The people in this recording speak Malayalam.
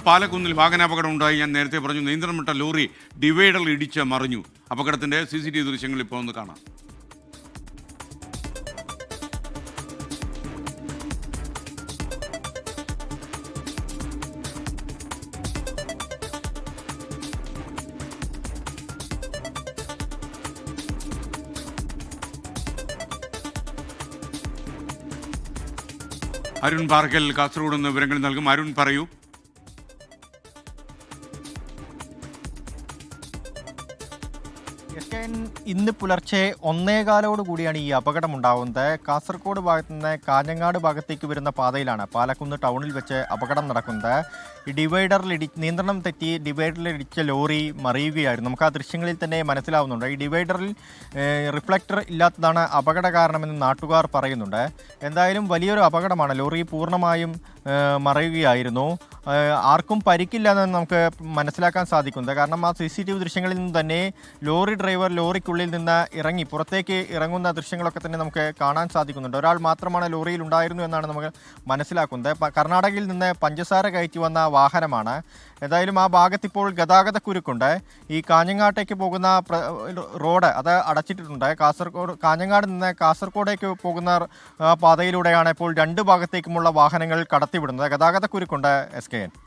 പാലക്കുന്നിൽ വാഹനാപകടം ഉണ്ടായി. ഞാൻ നേരത്തെ പറഞ്ഞു, നിയന്ത്രണം വിട്ട ലോറി ഡിവൈഡറിൽ ഇടിച്ച് മറിഞ്ഞു. അപകടത്തിന്റെ CCTV ദൃശ്യങ്ങൾ ഇപ്പോൾ ഒന്ന് കാണാം. അരുൺ പാർക്കൽ കാസർഗോഡ് നിന്ന് വിവരങ്ങൾ നൽകും. അരുൺ, പറയൂ. ഇന്ന് പുലർച്ചെ 1:15 കൂടിയാണ് ഈ അപകടം ഉണ്ടാകുന്നത്. കാസർഗോഡ് ഭാഗത്തു നിന്ന് കാഞ്ഞങ്ങാട് ഭാഗത്തേക്ക് വരുന്ന പാതയിലാണ് പാലക്കുന്ന് ടൗണിൽ വെച്ച് അപകടം നടക്കുന്നത്. ഈ നിയന്ത്രണം തെറ്റി ഡിവൈഡറിലിടിച്ച ലോറി മറിയുകയായിരുന്നു. നമുക്ക് ആ ദൃശ്യങ്ങളിൽ തന്നെ മനസ്സിലാവുന്നുണ്ട്. ഈ ഡിവൈഡറിൽ റിഫ്ലക്ടർ ഇല്ലാത്തതാണ് അപകട കാരണമെന്ന് നാട്ടുകാർ പറയുന്നുണ്ട്. എന്തായാലും വലിയൊരു അപകടമാണ്. ലോറി പൂർണ്ണമായും മറിയുകയായിരുന്നു. ആർക്കും പരിക്കില്ല എന്ന് നമുക്ക് മനസ്സിലാക്കാൻ സാധിക്കുന്നത്. കാരണം ആ CCTV ദൃശ്യങ്ങളിൽ നിന്ന് തന്നെ ലോറി ഡ്രൈവർ ലോറിക്കുള്ളിൽ നിന്ന് ഇറങ്ങി പുറത്തേക്ക് ഇറങ്ങുന്ന ദൃശ്യങ്ങളൊക്കെ തന്നെ നമുക്ക് കാണാൻ സാധിക്കുന്നുണ്ട്. ഒരാൾ മാത്രമാണ് ലോറിയിൽ ഉണ്ടായിരുന്നു എന്നാണ് നമുക്ക് മനസ്സിലാക്കുന്നത്. കർണാടകയിൽ നിന്ന് പഞ്ചസാര കയറ്റി വന്ന വാഹനമാണ്. എന്തായാലും ആ ഭാഗത്ത് ഇപ്പോൾ ഗതാഗത കുരുക്കുണ്ട്. ഈ കാഞ്ഞങ്ങാട്ടേക്ക് പോകുന്ന റോഡ് അത് അടച്ചിട്ടിട്ടുണ്ട്. കാഞ്ഞങ്ങാട് നിന്ന് കാസർഗോഡേക്ക് പോകുന്ന പാതയിലൂടെയാണ് ഇപ്പോൾ രണ്ട് ഭാഗത്തേക്കുമുള്ള വാഹനങ്ങൾ കടത്തിവിടുന്നത്. ഗതാഗത കുരുക്കുണ്ട്. SKN.